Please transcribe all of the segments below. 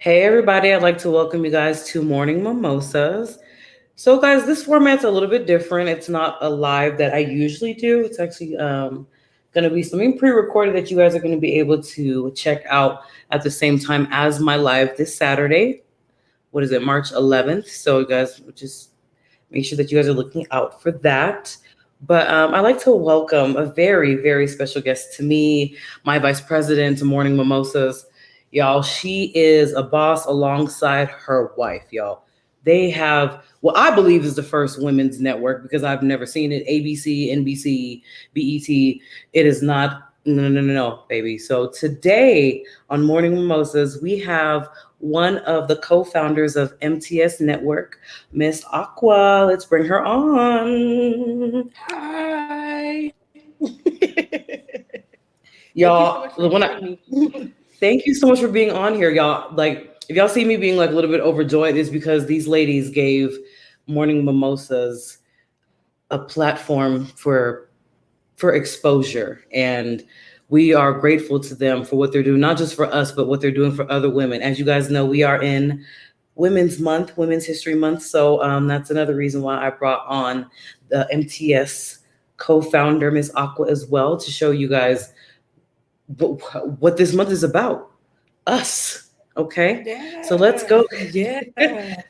Hey, everybody, I'd like to welcome you guys to Morning Mimosas. So, guys, this format's a little bit different. It's not a live that I usually do. It's actually going to be something pre recorded that you guys are going to be able to check out at the same time as my live this Saturday. What is it, March 11th? So, you guys, just make sure that you guys are looking out for that. But I'd like to welcome a very, very special guest to me, my vice president of Morning Mimosas. Y'all, she is a boss alongside her wife, y'all. They have what I believe is the first women's network because I've never seen it. ABC, NBC, BET. It is not, no, baby. So today on Morning Mimosas, we have one of the co-founders of MTS Network, Miss Aqua. Let's bring her on. Hi. Y'all, thank you so much for being on here, y'all. Like, if y'all see me being like a little bit overjoyed, is because these ladies gave Morning Mimosas a platform for exposure, and we are grateful to them for what they're doing, not just for us, but what they're doing for other women. As you guys know, we are in Women's Month, Women's History Month, so that's another reason why I brought on the MTS co-founder, Miss Aqua, as well, to show you guys what this month is about. Us. Okay. Yeah. So let's go. Yeah.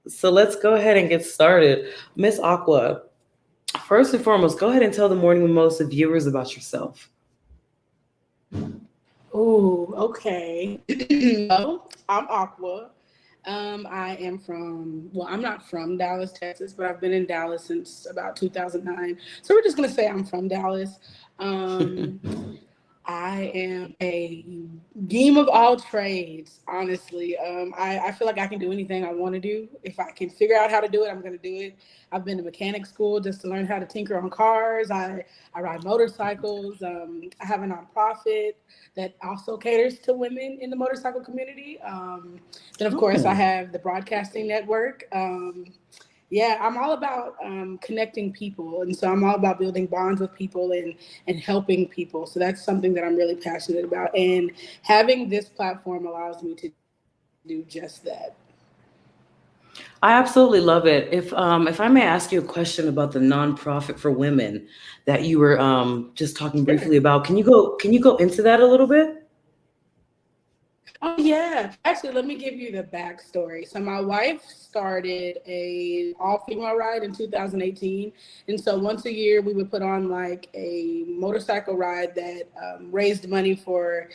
So let's go ahead and get started. Miss Aqua, first and foremost, go ahead and tell the Morning Mimosa viewers about yourself. Oh, okay. Well, I'm Aqua. I am I'm not from Dallas, Texas, but I've been in Dallas since about 2009. So we're just going to say I'm from Dallas. Um, I am a game of all trades, honestly. I feel like I can do anything I want to do. If I can figure out how to do it, I'm going to do it. I've been to mechanic school just to learn how to tinker on cars. I ride motorcycles. I have a nonprofit that also caters to women in the motorcycle community. Then, of course, I have the broadcasting network. Yeah, I'm all about connecting people, and so I'm all about building bonds with people and helping people. So that's something that I'm really passionate about, and having this platform allows me to do just that. I absolutely love it. If I may ask you a question about the nonprofit for women that you were just talking Sure. briefly about, can you go into that a little bit? Oh yeah. Actually, let me give you the backstory. So my wife started a all female ride in 2018, and so once a year we would put on like a motorcycle ride that raised money for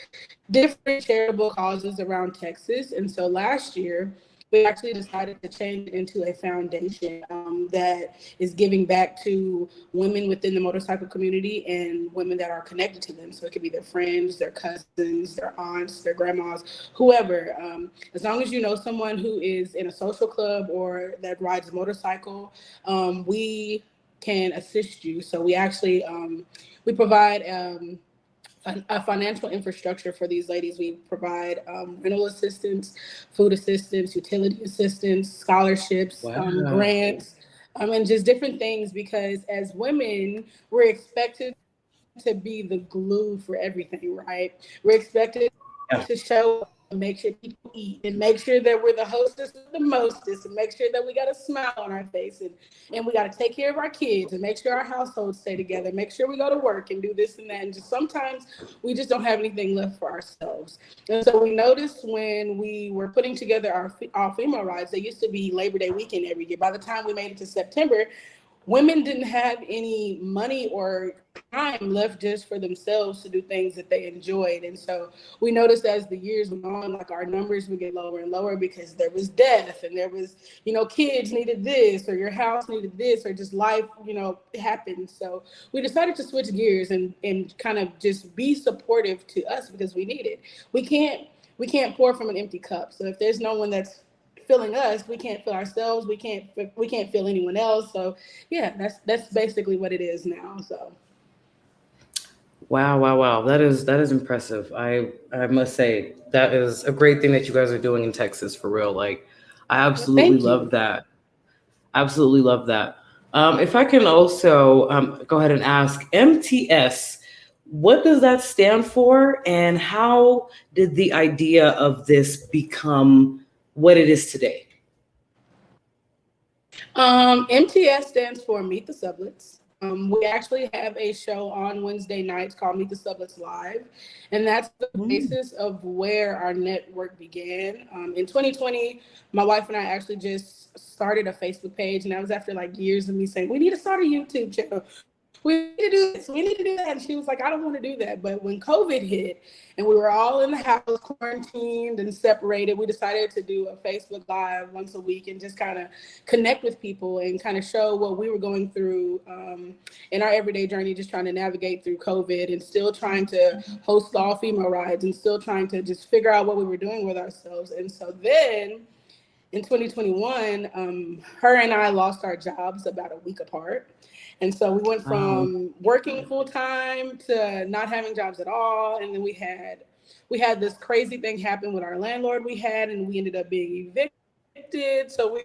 different charitable causes around Texas. And so last year we actually decided to change it into a foundation that is giving back to women within the motorcycle community and women that are connected to them. So it could be their friends, their cousins, their aunts, their grandmas, whoever. As long as you know someone who is in a social club or that rides a motorcycle, we can assist you. So we actually we provide a financial infrastructure for these ladies. We provide rental assistance, food assistance, utility assistance, scholarships, Wow. grants, and just different things because as women, we're expected to be the glue for everything, right? We're expected Yeah. to show up and make sure people eat and make sure that we're the hostess with the mostest and make sure that we got a smile on our face and we got to take care of our kids and make sure our households stay together, make sure we go to work and do this and that. And just sometimes we just don't have anything left for ourselves. And so we noticed when we were putting together our all female rides, they used to be Labor Day weekend every year. By the time we made it to September, women didn't have any money or time left just for themselves to do things that they enjoyed. And so we noticed as the years went on, like our numbers would get lower and lower because there was death and there was, kids needed this or your house needed this or just life, happened. So we decided to switch gears and kind of just be supportive to us because we need it. We can't pour from an empty cup. So if there's no one that's filling us, we can't fill ourselves, we can't fill anyone else. So yeah, that's basically what it is now. So Wow, wow, wow. That is impressive. I must say that is a great thing that you guys are doing in Texas for real. Like I absolutely thank love you. that. Absolutely love that. If I can also go ahead and ask MTS, What does that stand for, and how did the idea of this become what it is today? MTS stands for Meet the Sublets. We actually have a show on Wednesday nights called Meet the Sublets Live, and that's the basis of where our network began. In 2020, my wife and I actually just started a Facebook page, and that was after like years of me saying, we need to start a YouTube channel. We need to do this, we need to do that. And she was like, I don't want to do that. But when COVID hit and we were all in the house, quarantined and separated, we decided to do a Facebook Live once a week and just kind of connect with people and kind of show what we were going through in our everyday journey, just trying to navigate through COVID and still trying to host all female rides and still trying to just figure out what we were doing with ourselves. And so then in 2021, her and I lost our jobs about a week apart. And so we went from working full time to not having jobs at all. And then we had this crazy thing happen with our landlord we had, and we ended up being evicted. So we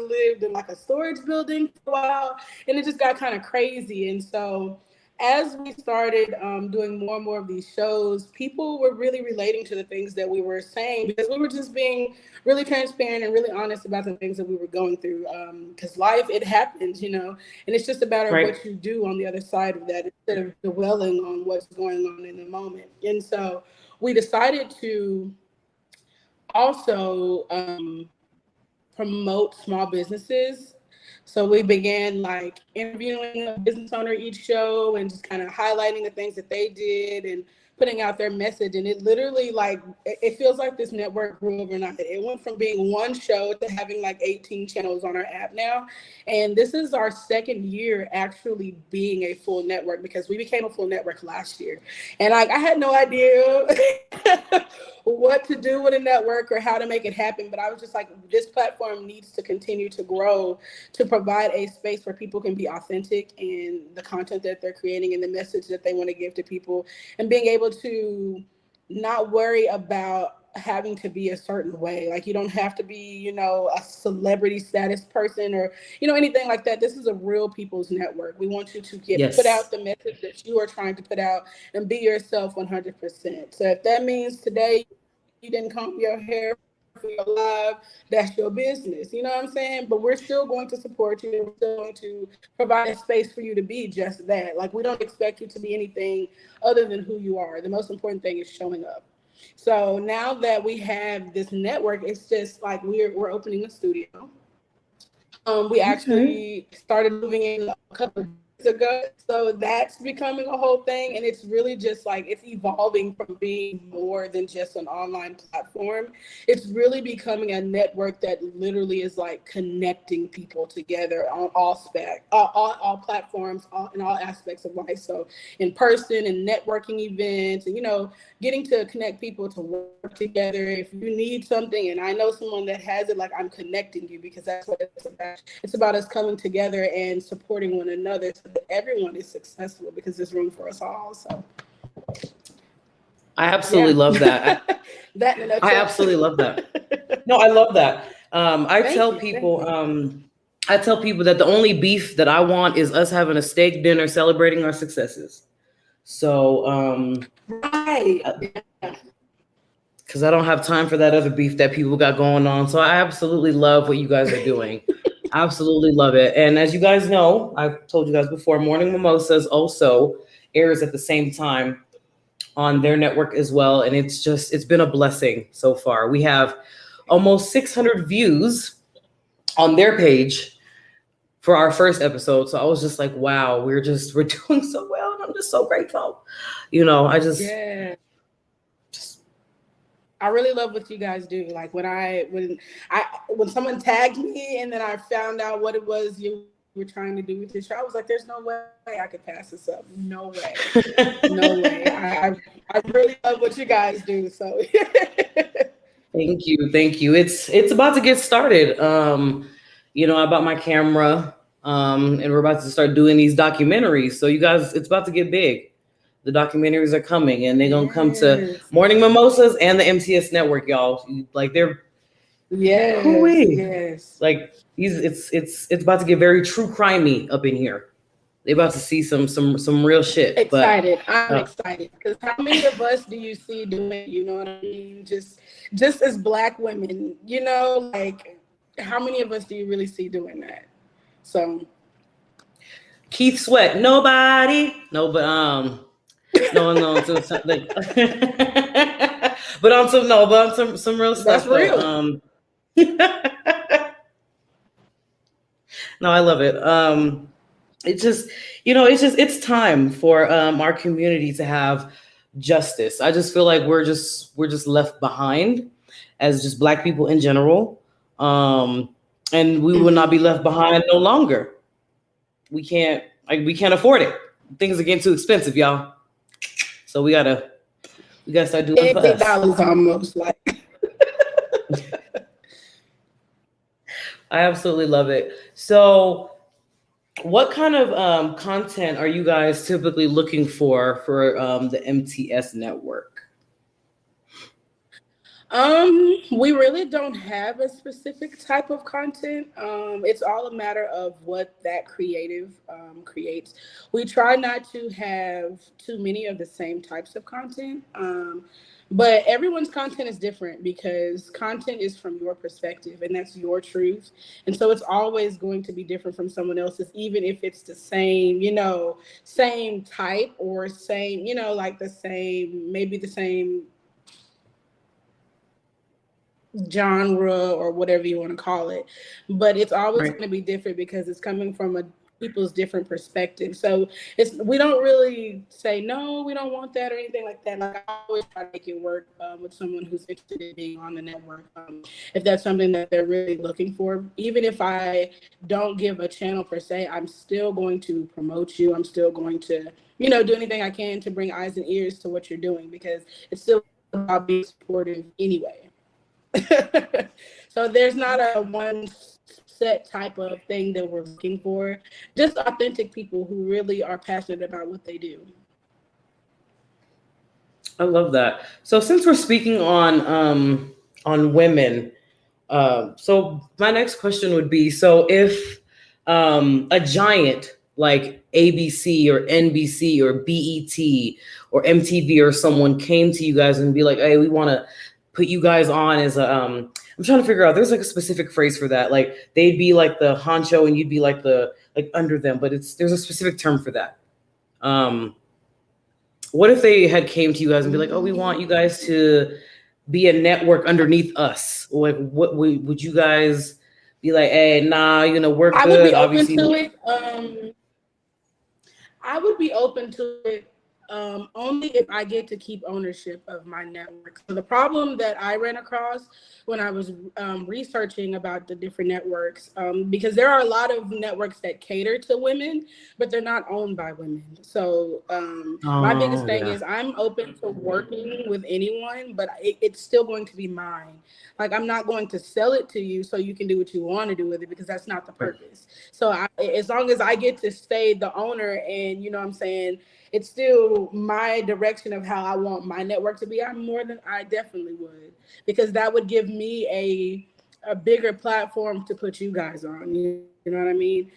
lived in like a storage building for a while, and it just got kind of crazy. And so as we started doing more and more of these shows, people were really relating to the things that we were saying because we were just being really transparent and really honest about the things that we were going through. Because life, it happens, and it's just a matter of what you do on the other side of that instead of dwelling on what's going on in the moment. And so we decided to also promote small businesses. So we began like interviewing a business owner each show and just kind of highlighting the things that they did and putting out their message. And it literally it feels like this network grew overnight. It went from being one show to having like 18 channels on our app now. And this is our second year actually being a full network because we became a full network last year. And I had no idea what to do with a network or how to make it happen. But I was just like, this platform needs to continue to grow to provide a space where people can be authentic in the content that they're creating and the message that they want to give to people, and being able to not worry about having to be a certain way. Like you don't have to be, a celebrity status person or, anything like that. This is a real people's network. We want you to put out the message that you are trying to put out and be yourself 100%. So if that means today you didn't comb your hair for your live, that's your business. You know what I'm saying? But we're still going to support you. We're still going to provide a space for you to be just that. Like we don't expect you to be anything other than who you are. The most important thing is showing up. So now that we have this network, it's just like we're opening a studio. We actually started moving in a couple of days ago. So that's becoming a whole thing. And it's really just like, it's evolving from being more than just an online platform. It's really becoming a network that literally is like connecting people together on all platforms, in all aspects of life. So in person and networking events and, getting to connect people to work together. If you need something and I know someone that has it, like I'm connecting you because that's what it's about. It's about us coming together and supporting one another so that everyone is successful because there's room for us all. So I absolutely love that. I absolutely love that. No, I love that. I tell people that the only beef that I want is us having a steak dinner celebrating our successes. So, because I don't have time for that other beef that people got going on. So I absolutely love what you guys are doing. Absolutely love it. And as you guys know, I've told you guys before, Morning Mimosas also airs at the same time on their network as well. And it's been a blessing so far. We have almost 600 views on their page for our first episode. So I was just like, wow, we're doing so well. And I'm just so grateful. I really love what you guys do. Like when someone tagged me and then I found out what it was you were trying to do with this show, I was like, there's no way I could pass this up. No way. No way. I really love what you guys do. So Thank you. It's about to get started. I bought my camera, and we're about to start doing these documentaries. So you guys, it's about to get big. The documentaries are coming, and they're gonna come to Morning Mimosas and the MTS Network, y'all. Like they're yes. Like it's about to get very true crimey up in here. They about to see some real shit. But Excited. I'm excited because how many of us do you see doing? You know what I mean? Just as Black women, you know, like how many of us do you really see doing that? So Keith Sweat, nobody, no, but no, like, but on some no, but on some real that's stuff though. real. No, I love it. It's just, it's time for our community to have justice. I just feel like we're just left behind as just Black people in general, um, and we will not be Mhm. left behind no longer. We can't afford it. Things are getting too expensive, y'all. So we gotta start doing for us. $8 almost like. I absolutely love it. So, what kind of content are you guys typically looking for the MTS network? We really don't have a specific type of content. It's all a matter of what that creative creates. We try not to have too many of the same types of content. But everyone's content is different because content is from your perspective and that's your truth. And so it's always going to be different from someone else's, even if it's the same, same type or same, like the same, maybe the same genre or whatever you want to call it, but it's always Right. going to be different because it's coming from a people's different perspective. So we don't really say no, we don't want that or anything like that. Like I always try to make it work with someone who's interested in being on the network. If that's something that they're really looking for, even if I don't give a channel per se, I'm still going to promote you. I'm still going to do anything I can to bring eyes and ears to what you're doing because it's still about being supportive anyway. So there's not a one set type of thing that we're looking for. Just authentic people who really are passionate about what they do. I love that. So since we're speaking on women, so my next question would be: so if a giant like ABC or NBC or BET or MTV or someone came to you guys and be like, "Hey, we want to put you guys on as a," I'm trying to figure out. There's like a specific phrase for that. Like they'd be like the honcho and you'd be like like under them, but there's a specific term for that. Um, what if they had came to you guys and be like, "Oh, we want you guys to be a network underneath us"? Like, what would you guys be like? Hey, nah, we're I would good. be open Obviously, to it. I would be open to it only if I get to keep ownership of my network. So the problem that I ran across when I was researching about the different networks, because there are a lot of networks that cater to women, but they're not owned by women. So my biggest oh thing yeah, is I'm open to working with anyone, but it's still going to be mine. Like I'm not going to sell it to you so you can do what you want to do with it because that's not the right. purpose. So as long as I get to stay the owner and what I'm saying, it's still my direction of how I want my network to be, I definitely would, because that would give me a bigger platform to put you guys on. You know what I mean?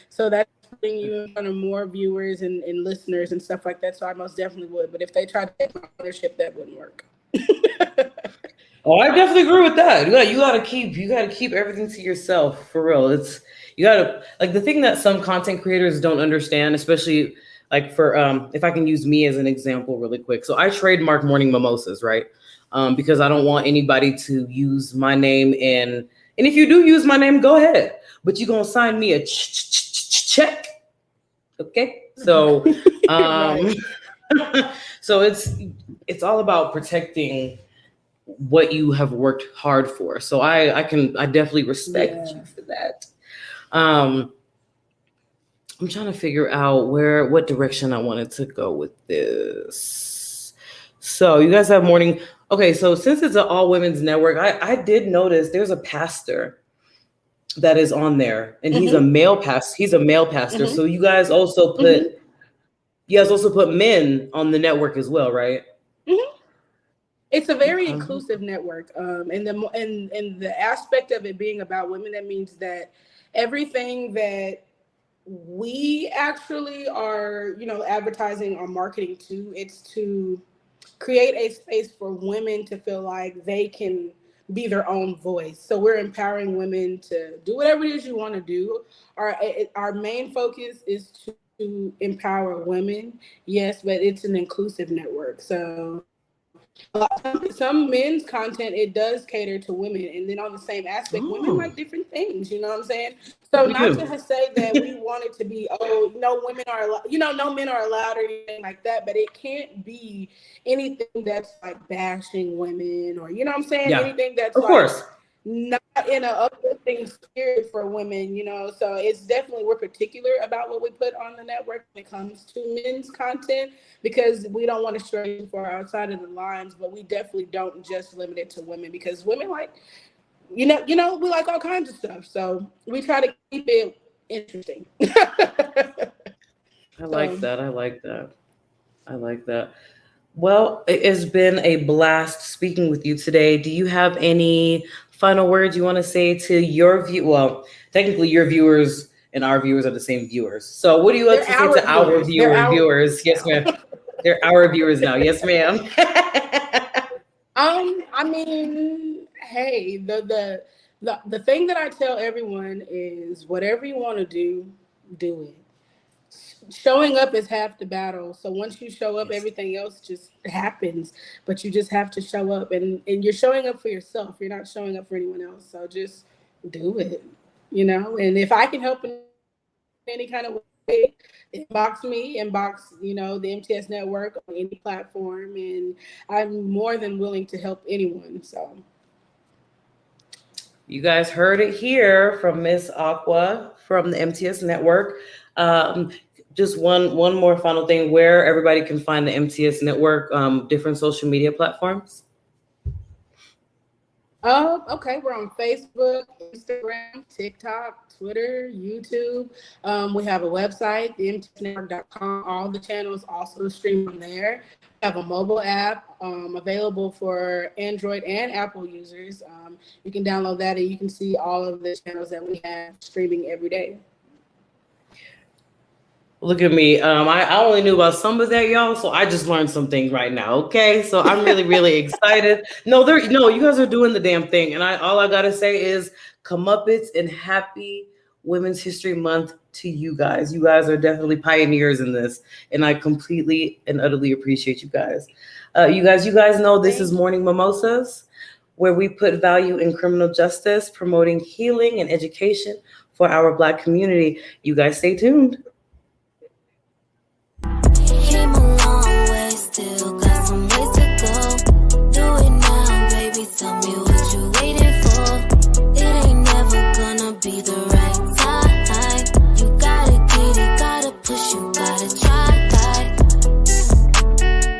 So that's putting you in front of more viewers and listeners and stuff like that. So I most definitely would. But if they tried to take my ownership, that wouldn't work. Oh, I definitely agree with that. You gotta keep everything to yourself for real. You gotta like the thing that some content creators don't understand, especially like for if I can use me as an example really quick. So I trademark Morning Mimosas, right? Because I don't want anybody to use my name and if you do use my name, go ahead. But you're gonna sign me a check. Okay. So um Right. so it's all about protecting what you have worked hard for. So I definitely respect you Yeah. for that. Um, I'm trying to figure out what direction I wanted to go with this. So you guys have morning. Okay, so since it's an all women's network, I did notice there's a pastor that is on there, and he's a Mm-hmm. male pastor. He's a male pastor. So Mm-hmm. you Mm-hmm. guys also put men on the network as well, right? Mm-hmm. It's a very Okay. inclusive network, and the aspect of it being about women, that means that everything that We actually are, advertising or marketing too. It's to create a space for women to feel like they can be their own voice. So we're empowering women to do whatever it is you want to do. Our main focus is to empower women, yes, but it's an inclusive network. So some men's content, it does cater to women, and then on the same aspect, women Oh, like different things. You know what I'm saying? So we not do. to say that we want it to be, oh, no women are, no men are allowed or anything like that, but it can't be anything that's like bashing women, or you know what I'm saying, Yeah, anything that's of like course. not in a uplifting spirit for women, So it's definitely, we're particular about what we put on the network when it comes to men's content, because we don't want to stray too far outside of the lines, but we definitely don't just limit it to women, because women like, we like all kinds of stuff. So we try to keep it interesting. I like So that. I like that. I like that. Well, it has been a blast speaking with you today. Do you have any final words you want to say to your view? Well, technically, your viewers and our viewers are the same viewers. So, what do you like they're to say to our our viewers. They're our viewers? viewers Yes, now. ma'am. They're our viewers now. Yes, ma'am. I mean, hey, the thing that I tell everyone is, whatever you want to do it. Showing up is half the battle. So once you show up, Yes. everything else just happens. But you just have to show up, and you're showing up for yourself. You're not showing up for anyone else. So just do it. And if I can help in any kind of way, inbox me, the MTS Network on any platform, and I'm more than willing to help anyone. So You guys heard it here from Miss Aqua from the MTS Network. Um, just one more final thing: where everybody can find the MTS Network, different social media platforms. Okay, we're on Facebook, Instagram, TikTok, Twitter, YouTube. We have a website, themtsnetwork.com. All the channels also stream on there. We have a mobile app available for Android and Apple users. You can download that, and you can see all of the channels that we have streaming every day. Look at me. I only knew about some of that, y'all. So I just learned some things right now. Okay. So I'm really, really excited. No, you guys are doing the damn thing. And all I gotta say is comeuppance and happy Women's History Month to you guys. You guys are definitely pioneers in this. And I completely and utterly appreciate you guys. You guys know this is Thank Morning Mimosas, where we put value in criminal justice, promoting healing and education for our Black community. You guys stay tuned.